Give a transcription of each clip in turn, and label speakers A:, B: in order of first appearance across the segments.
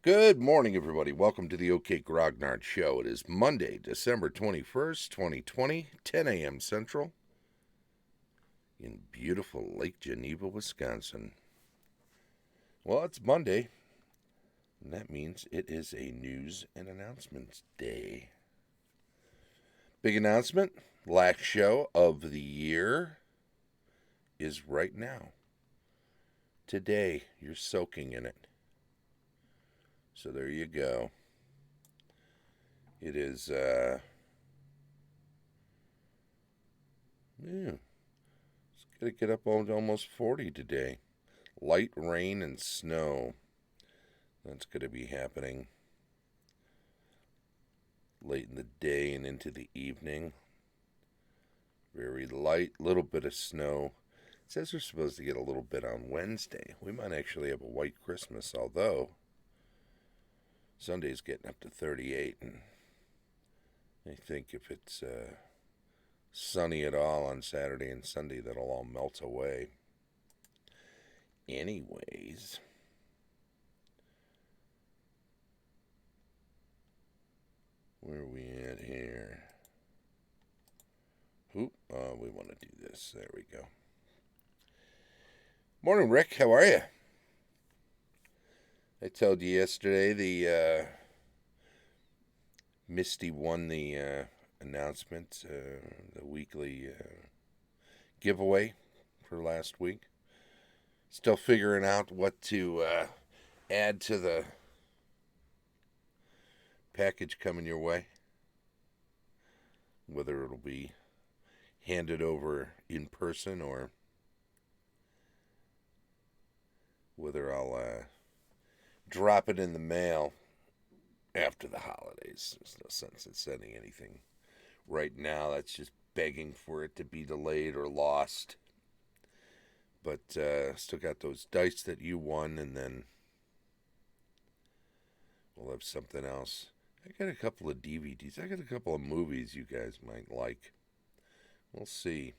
A: Good morning, everybody. Welcome to the OK Grognard Show. It is Monday, December 21st, 2020, 10 a.m. Central, in beautiful Lake Geneva, Wisconsin. Well, it's Monday, and that means it is a news and announcements day. Big announcement, last show of the year is right now. Today, you're soaking in it. So there you go. It is, it's going to get up to almost 40 today. Light rain and snow. That's going to be happening late in the day and into the evening. Very light, little bit of snow. It says we're supposed to get a little bit on Wednesday. We might actually have a white Christmas, although Sunday's getting up to 38, and I think if it's sunny at all on Saturday and Sunday, that'll all melt away. Anyways, where are we at here? We want to do this. There we go. Morning, Rick. How are you? I told you yesterday the Misty won the announcement, the weekly giveaway for last week. Still figuring out what to add to the package coming your way. Whether it'll be handed over in person or whether I'll drop it in the mail after the holidays. There's no sense in sending anything right now. That's just begging for it to be delayed or lost. But still got those dice that you won, and then we'll have something else. I got a couple of DVDs. I got a couple of movies you guys might like. We'll see.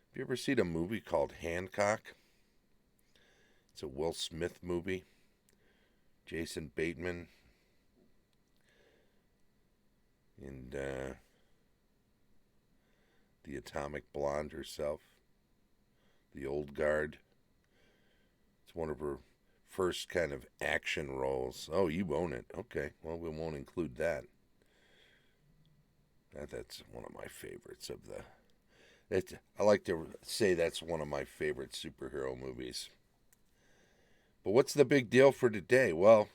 A: Have you ever seen a movie called Hancock? It's a Will Smith movie. Jason Bateman. And the Atomic Blonde herself. The Old Guard. It's one of her first kind of action roles. Oh, you own it. Okay, well, we won't include that. That's one of my favorites of the... I like to say that's one of my favorite superhero movies. But what's the big deal for today? Well,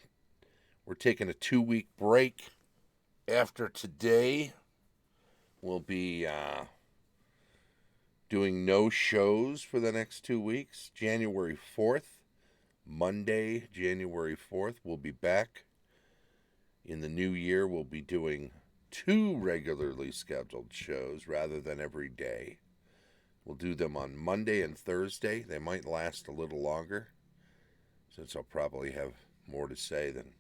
A: we're taking a 2-week break. After today, we'll be doing no shows for the next 2 weeks. January 4th, Monday, January 4th, we'll be back. In the new year, we'll be doing 2 regularly scheduled shows rather than every day. We'll do them on Monday and Thursday. They might last a little longer, since I'll probably have more to say than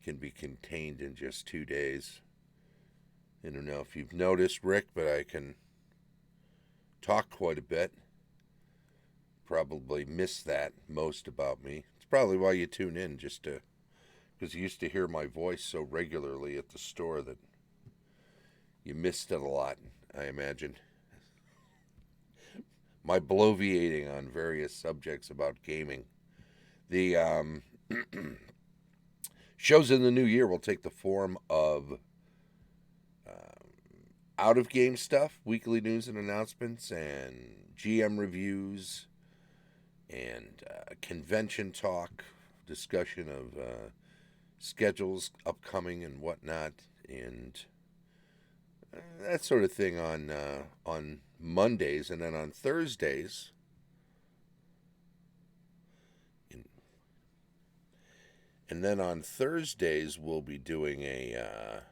A: can be contained in just 2 days. I don't know if you've noticed, Rick, but I can talk quite a bit. Probably miss that most about me. It's probably why you tune in, just to, because you used to hear my voice so regularly at the store that you missed it a lot, I imagine. My bloviating on various subjects about gaming. The shows in the new year will take the form of out-of-game stuff, weekly news and announcements, and GM reviews, and convention talk, discussion of schedules upcoming and whatnot, and that sort of thing on Mondays, and then on Thursdays, we'll be doing a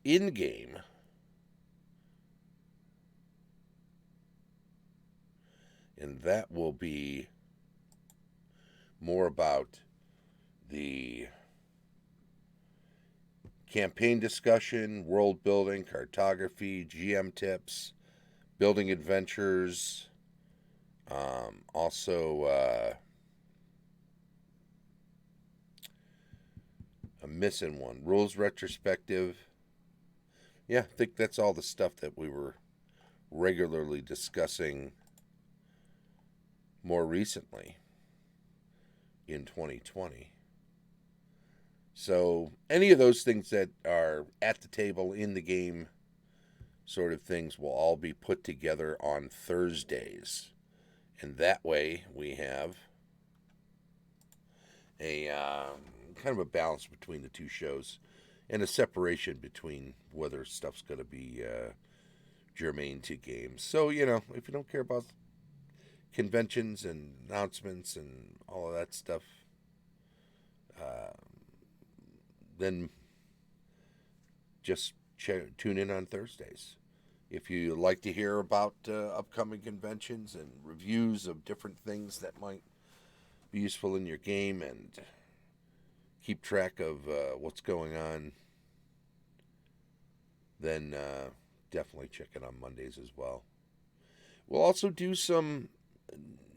A: in-game and that will be more about the campaign discussion, world building, cartography, GM tips, building adventures, also missing one? Rules retrospective. Yeah, I think that's all the stuff that we were regularly discussing more recently in 2020. So, any of those things that are at the table in the game sort of things will all be put together on Thursdays. And that way we have a kind of a balance between the two shows and a separation between whether stuff's going to be germane to games. So, if you don't care about conventions and announcements and all of that stuff, then just tune in on Thursdays. If you like to hear about upcoming conventions and reviews of different things that might be useful in your game and keep track of what's going on, then definitely check it on Mondays as well. We'll also do some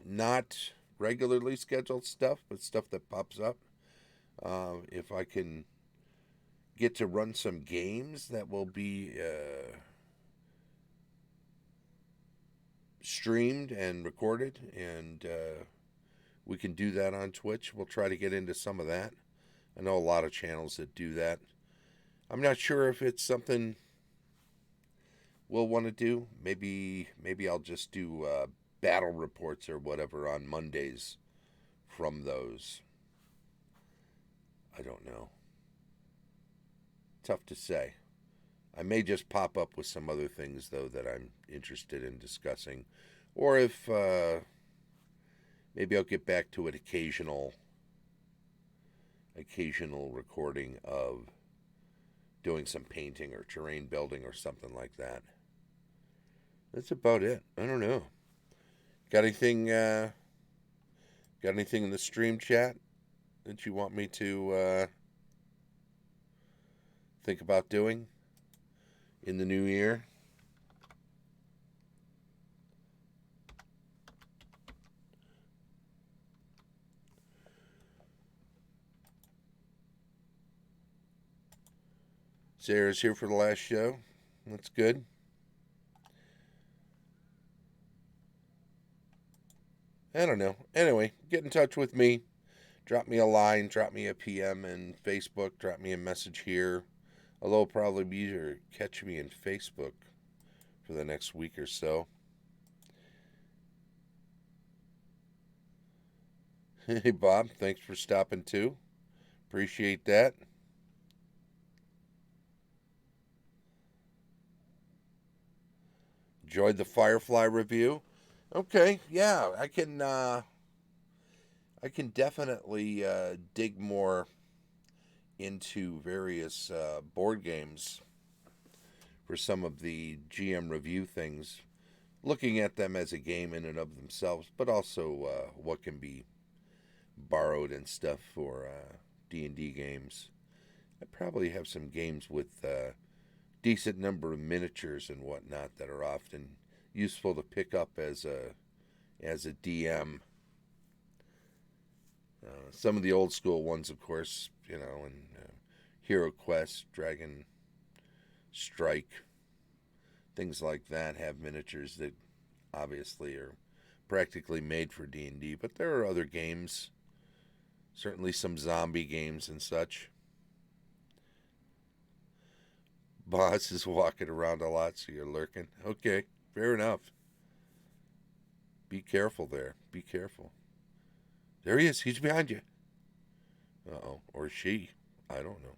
A: not regularly scheduled stuff, but stuff that pops up. If I can get to run some games that will be streamed and recorded, and we can do that on Twitch. We'll try to get into some of that. I know a lot of channels that do that. I'm not sure if it's something we'll want to do. Maybe I'll just do battle reports or whatever on Mondays from those. I don't know. Tough to say. I may just pop up with some other things, though, that I'm interested in discussing. Or if maybe I'll get back to an occasional recording of doing some painting or terrain building or something like that. That's about it. I don't know. Got anything in the stream chat that you want me to think about doing in the new year? Sarah's here for the last show. That's good. I don't know. Anyway, get in touch with me. Drop me a line, drop me a PM in Facebook, drop me a message here. Although it'll probably be easier to catch me in Facebook for the next week or so. Hey, Bob, thanks for stopping too. Appreciate that. Enjoyed the Firefly review. Okay, yeah, I can definitely dig more into various board games for some of the GM review things, looking at them as a game in and of themselves, but also what can be borrowed and stuff for D&D games. I probably have some games with decent number of miniatures and whatnot that are often useful to pick up as a DM. Some of the old school ones, of course, and Hero Quest, Dragon Strike, things like that have miniatures that obviously are practically made for D&D, but there are other games, certainly some zombie games and such. Boss is walking around a lot, so you're lurking. Okay, fair enough. Be careful there. Be careful. There he is. He's behind you. Uh-oh. Or she. I don't know.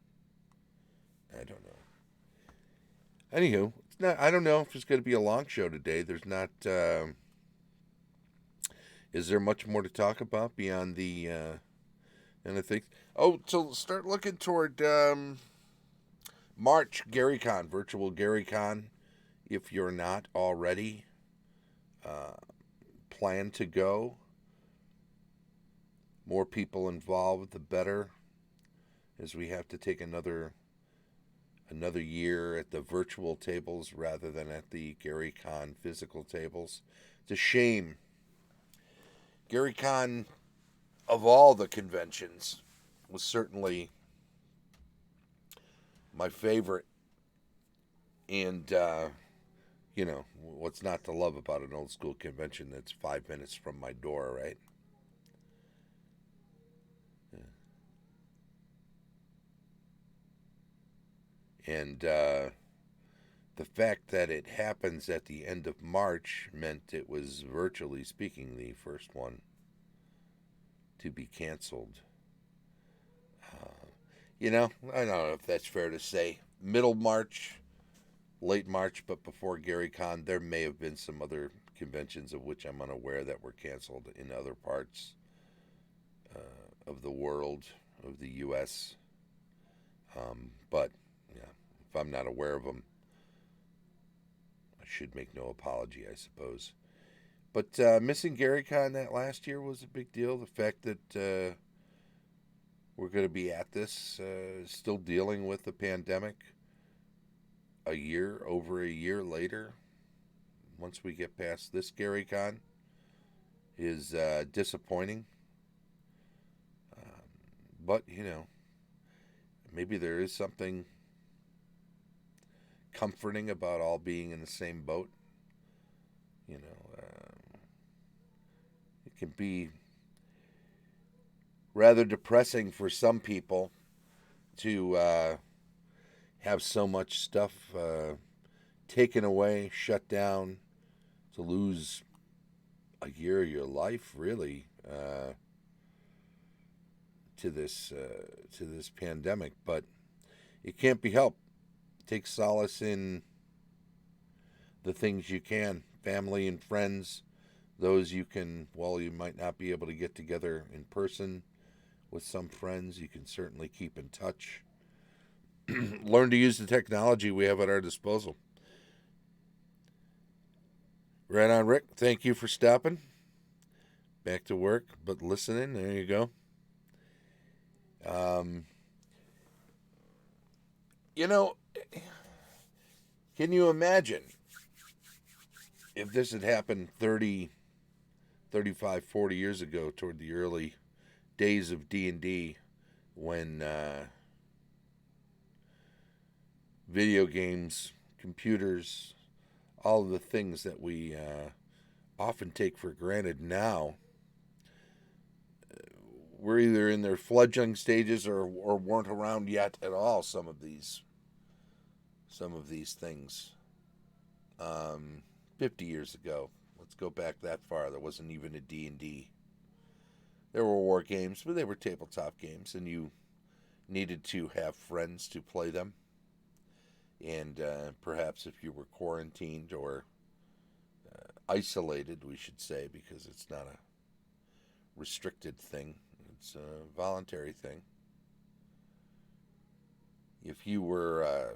A: Anywho, it's not. I don't know if it's going to be a long show today. There's not... is there much more to talk about beyond the... and I think... Oh, so start looking toward... March, GaryCon, virtual GaryCon. If you're not already, plan to go. More people involved, the better, as we have to take another year at the virtual tables rather than at the GaryCon physical tables. It's a shame. GaryCon, of all the conventions, was certainly my favorite. And, what's not to love about an old school convention that's 5 minutes from my door, right? And the fact that it happens at the end of March meant it was, virtually speaking, the first one to be canceled. I don't know if that's fair to say. Middle March, late March, but before Gary Con, there may have been some other conventions of which I'm unaware that were canceled in other parts of the world, of the U.S. But yeah, if I'm not aware of them, I should make no apology, I suppose. But missing Gary Con that last year was a big deal. The fact that we're going to be at this, still dealing with the pandemic over a year later, once we get past this Gary Con, is disappointing. But, maybe there is something comforting about all being in the same boat. It can be rather depressing for some people to have so much stuff taken away, shut down, to lose a year of your life, really, to this pandemic. But it can't be helped. Take solace in the things you can, family and friends, those you can. While you might not be able to get together in person with some friends, you can certainly keep in touch. Learn to use the technology we have at our disposal. Right on, Rick. Thank you for stopping. Back to work, but listening. There you go. Can you imagine if this had happened 30, 35, 40 years ago, toward the early days of D&D, when video games, computers, all of the things that we often take for granted now were either in their fledgling stages or weren't around yet at all. Some of these things. 50 years ago, let's go back that far, there wasn't even a D&D. There were war games, but they were tabletop games, and you needed to have friends to play them. And perhaps if you were quarantined or isolated, we should say, because it's not a restricted thing, it's a voluntary thing. If you were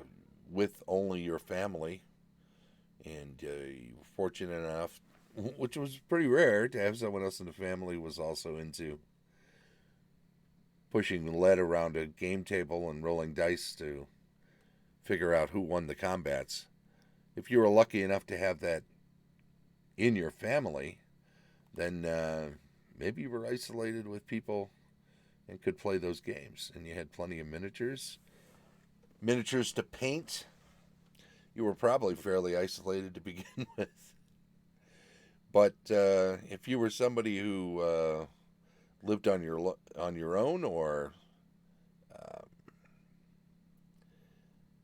A: with only your family, and you were fortunate enough, which was pretty rare, to have someone else in the family was also into pushing lead around a game table and rolling dice to figure out who won the combats. If you were lucky enough to have that in your family, then maybe you were isolated with people and could play those games, and you had plenty of miniatures to paint. You were probably fairly isolated to begin with. But if you were somebody who lived on your own, or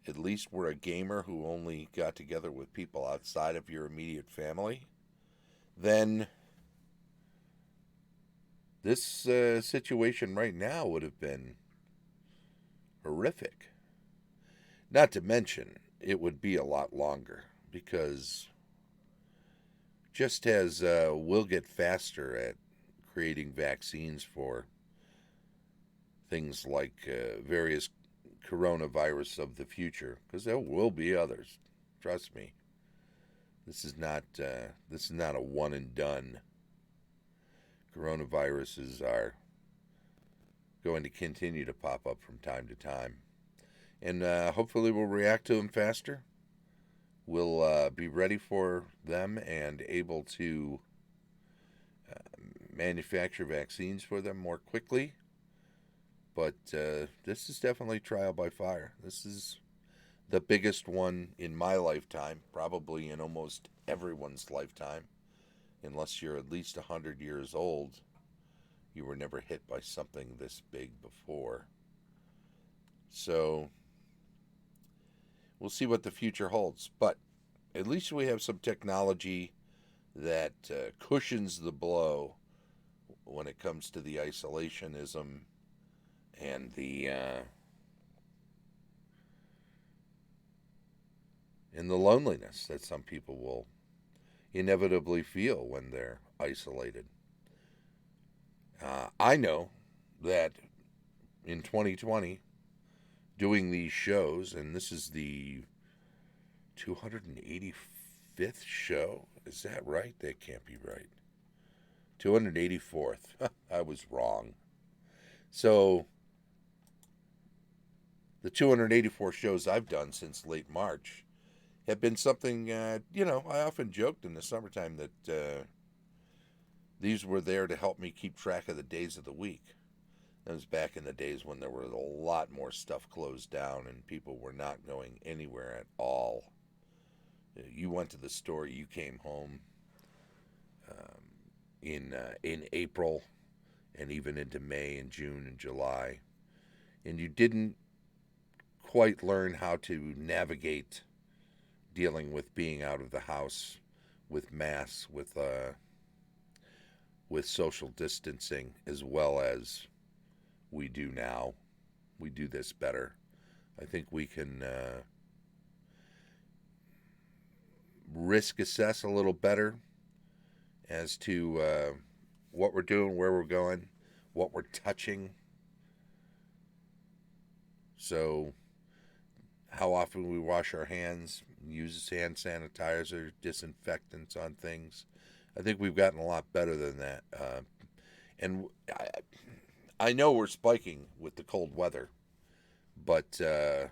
A: at least were a gamer who only got together with people outside of your immediate family, then this situation right now would have been horrific. Not to mention, it would be a lot longer, because just as we'll get faster at creating vaccines for things like various coronavirus of the future, because there will be others. Trust me. This is not a one and done. Coronaviruses are going to continue to pop up from time to time, and hopefully we'll react to them faster. We'll be ready for them and able to manufacture vaccines for them more quickly. But this is definitely trial by fire. This is the biggest one in my lifetime, probably in almost everyone's lifetime, unless you're at least 100 years old. You were never hit by something this big before. So we'll see what the future holds. But at least we have some technology that cushions the blow when it comes to the isolationism and the loneliness that some people will inevitably feel when they're isolated. I know that in 2020, doing these shows, and this is the 285th show. Is that right? That can't be right. 284th. I was wrong. So, the 284 shows I've done since late March have been something, I often joked in the summertime that these were there to help me keep track of the days of the week. That was back in the days when there was a lot more stuff closed down and people were not going anywhere at all. You went to the store, you came home in April and even into May and June and July, and you didn't quite learn how to navigate dealing with being out of the house, with masks, with social distancing, as well as we do now. We do this better. I think we can risk assess a little better as to what we're doing, where we're going, what we're touching. So, how often we wash our hands, use hand sanitizer, disinfectants on things. I think we've gotten a lot better than that. And I know we're spiking with the cold weather, but that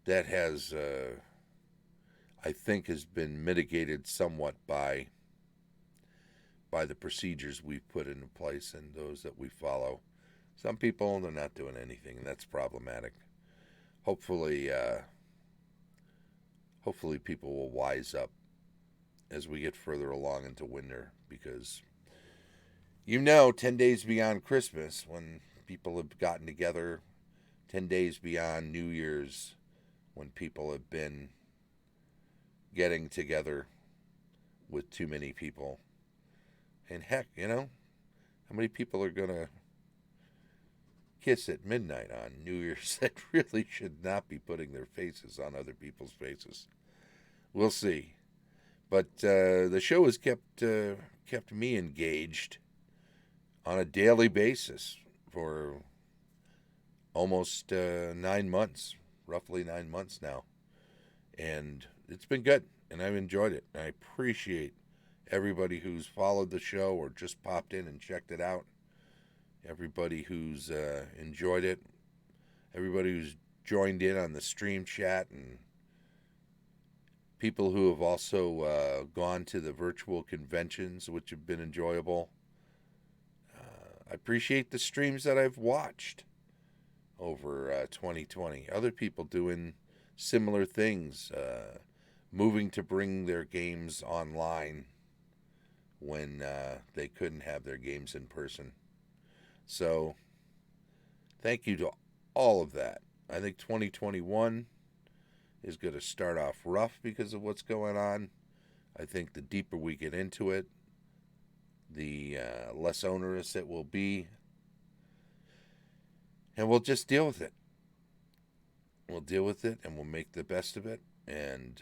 A: has, I think, has been mitigated somewhat by the procedures we've put into place and those that we follow. Some people, they're not doing anything, and that's problematic. Hopefully people will wise up as we get further along into winter, because 10 days beyond Christmas, when people have gotten together, 10 days beyond New Year's, when people have been getting together with too many people. And heck, how many people are going to kiss at midnight on New Year's that really should not be putting their faces on other people's faces? We'll see. But the show has kept me engaged on a daily basis for almost 9 months, roughly 9 months now. And it's been good, and I've enjoyed it. I appreciate everybody who's followed the show or just popped in and checked it out. Everybody who's enjoyed it. Everybody who's joined in on the stream chat, and people who have also gone to the virtual conventions, which have been enjoyable. I appreciate the streams that I've watched over 2020. Other people doing similar things, moving to bring their games online when they couldn't have their games in person. So, thank you to all of that. I think 2021 is going to start off rough because of what's going on. I think the deeper we get into it, the less onerous it will be. And we'll just deal with it. We'll deal with it and we'll make the best of it. And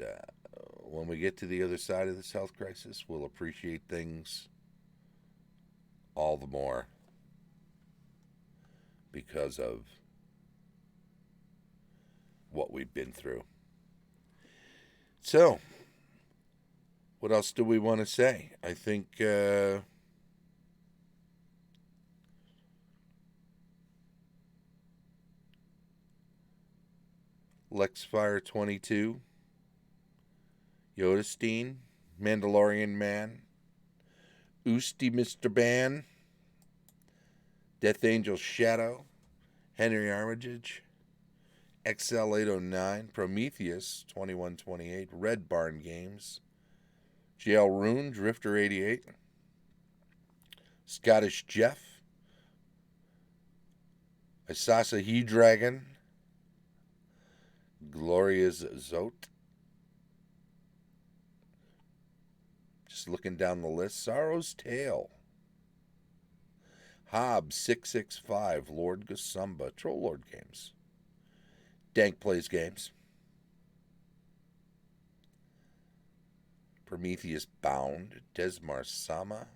A: when we get to the other side of this health crisis, we'll appreciate things all the more because of what we've been through. So, what else do we want to say? I think Lexfire 22, Yodestein, Mandalorian Man, Oosty Mr. Ban, Death Angel Shadow, Henry Armitage, XL809, Prometheus 2128, Red Barn Games, JL Rune, Drifter 88, Scottish Jeff, Isasa He Dragon, Gloria's Zote. Just looking down the list, Sorrow's Tale, Hobbs 665, Lord Gasumba, Troll Lord Games, Dank Plays Games, Prometheus Bound, Desmar Sama,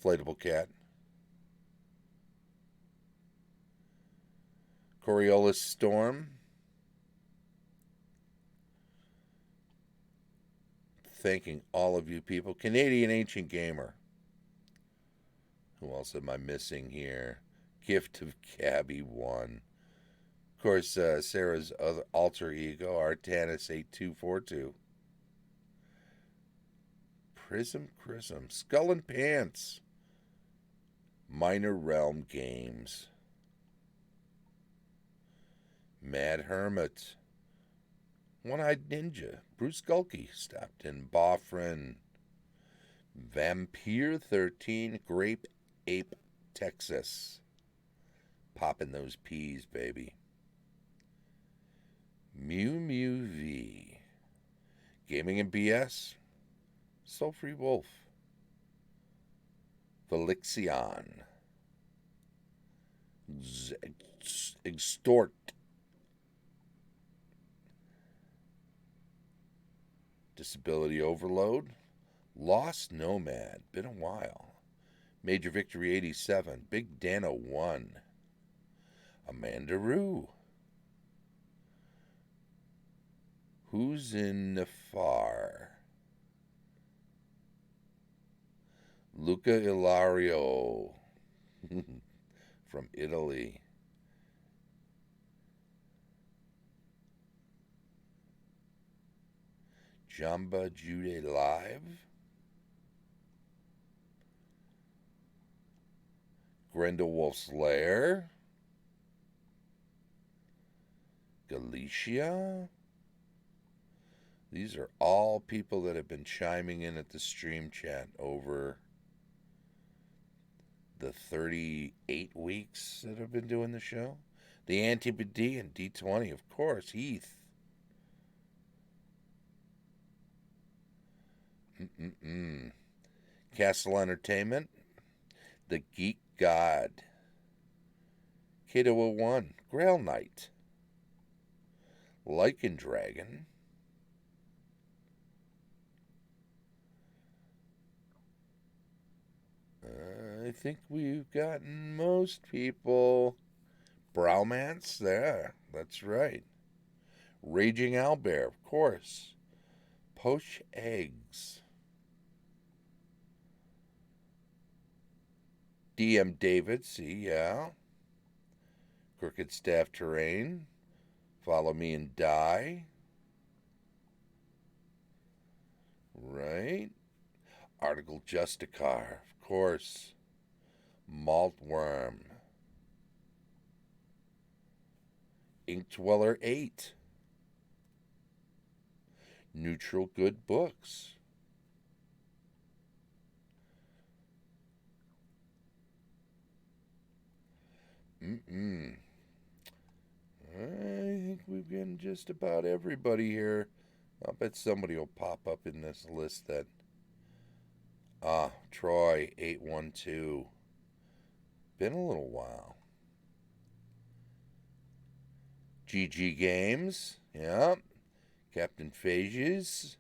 A: Inflatable Cat, Coriolis Storm, thanking all of you people, Canadian Ancient Gamer. Who else am I missing here? Gift of Cabby 1. Of course, Sarah's other alter ego, Artanis8242. Prism, Skull and Pants. Minor Realm Games. Mad Hermit. One-Eyed Ninja. Bruce Gulkey stopped in. Boffrin. Vampire 13. Grape Ape Texas. Popping those peas, baby. Mew V. Gaming and BS. Soul Free Wolf. Velixion. Extort. Disability Overload. Lost Nomad. Been a while. Major Victory 87. Big Dano 1. Amanda Rue. Who's in the Far? Luca Ilario from Italy. Jamba Jude Live. Grindelwolf's Lair. Galicia. These are all people that have been chiming in at the stream chat over the 38 weeks that I've been doing the show. The Antipode and D20, of course. Heath. Castle Entertainment. The Geek God. Kiddo 01. Grail Knight. Lycan Dragon. I think we've gotten most people. Browmance, there, that's right. Raging Owlbear, of course. Poach Eggs. DM David, see, yeah. Crooked Staff Terrain. Follow Me and Die. Right. Article Justicar, of course. Maltworm. Ink Dweller 8. Neutral Good Books. I think we've gotten just about everybody here. I'll bet somebody will pop up in this list that... Troy 812. Been a little while. GG Games. Yeah. Captain Phages.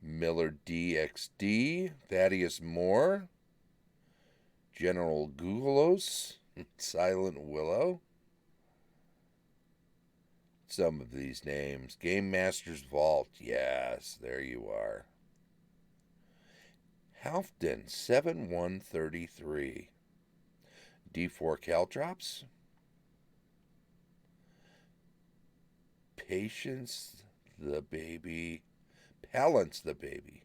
A: Miller DXD. Thaddeus Moore. General Googleos. Silent Willow. Some of these names. Game Master's Vault. Yes, there you are. Halfden 7133. D4 Caltrops. Patience the Baby. Palance the Baby.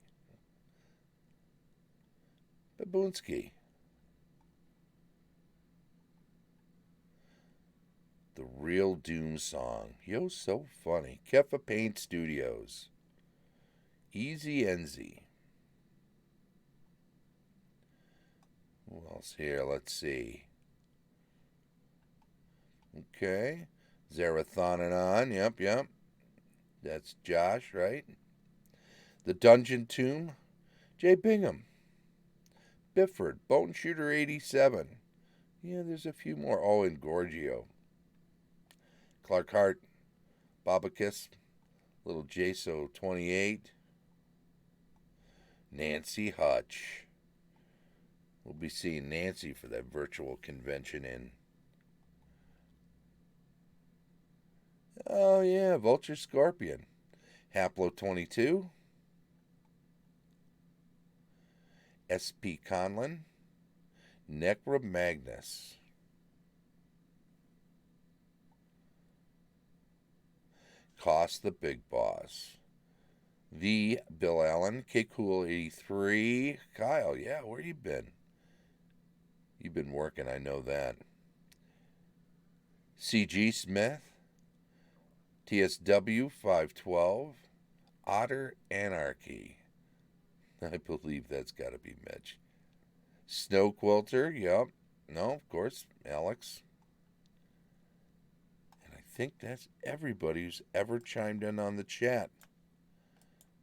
A: Babunski. The Real Doom Song. Yo, so funny. Keffa Paint Studios. Easy Enzy. Who else here? Let's see. Okay. Zarathonanon. Yep. That's Josh, right? The Dungeon Tomb. Jay Bingham. Bifford. Bone Shooter 87. Yeah, there's a few more. Oh, and Gorgio. Clark Hart. Babakis. Little Jaso 28. Nancy Hutch. We'll be seeing Nancy for that virtual convention in. Oh, yeah, Vulture Scorpion. Haplo 22. SP Conlon. Necra Magnus. Cost the Big Boss. The Bill Allen. K-Cool 83. Kyle, yeah, where you been? You've been working, I know that. CG Smith. TSW 512. Otter Anarchy. I believe that's got to be Mitch. Snow Quilter, yep. No, of course, Alex. And I think that's everybody who's ever chimed in on the chat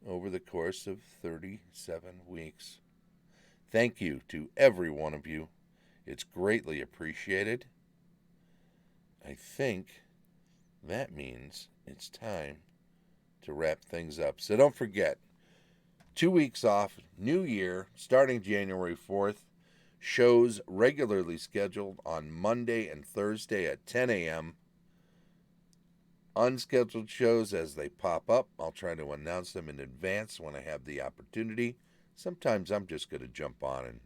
A: over the course of 37 weeks. Thank you to every one of you. It's greatly appreciated. I think that means it's time to wrap things up. So don't forget, 2 weeks off, new year, starting January 4th. Shows regularly scheduled on Monday and Thursday at 10 a.m. Unscheduled shows as they pop up. I'll try to announce them in advance when I have the opportunity. Sometimes I'm just going to jump on and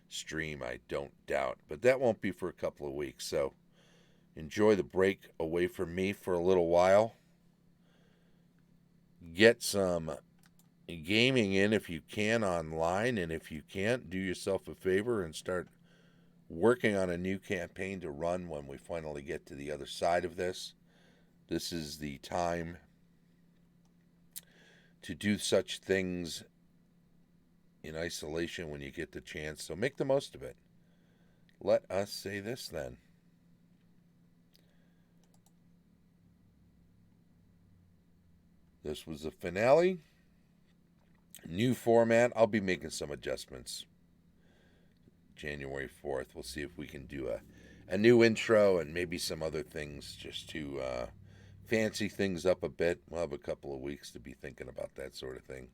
A: stream, I don't doubt. But that won't be for a couple of weeks, so enjoy the break away from me for a little while. Get some gaming in if you can online, and if you can't, do yourself a favor and start working on a new campaign to run when we finally get to the other side of this. This is the time to do such things in isolation when you get the chance, so make the most of it. Let us say this then. This was the finale. New format. I'll be making some adjustments. January 4th. We'll see if we can do a new intro and maybe some other things just to fancy things up a bit. We'll have a couple of weeks to be thinking about that sort of thing.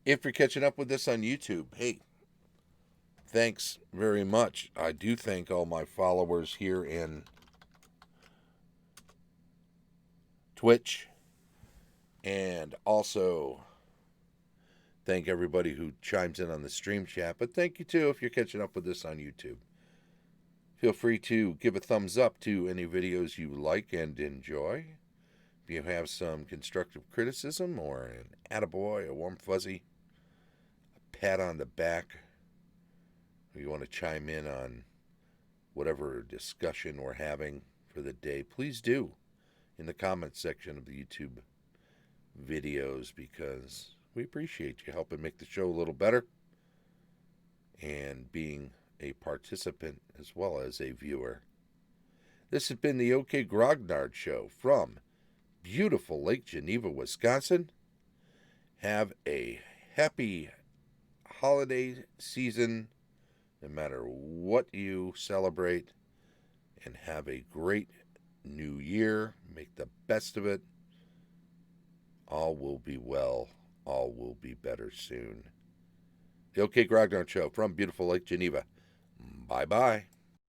A: If you're catching up with this on YouTube, hey, thanks very much. I do thank all my followers here in Twitch. And also thank everybody who chimes in on the stream chat. But thank you, too, if you're catching up with this on YouTube. Feel free to give a thumbs up to any videos you like and enjoy. If you have some constructive criticism or an attaboy, a warm fuzzy, a pat on the back, or you want to chime in on whatever discussion we're having for the day, please do in the comments section of the YouTube videos, because we appreciate you helping make the show a little better and being a participant as well as a viewer. This has been the OK Grognard Show from beautiful Lake Geneva, Wisconsin. Have a happy holiday season, no matter what you celebrate, and have a great new year. Make the best of it. All will be well. All will be better soon. The OK Grognard Show from beautiful Lake Geneva. Bye-bye.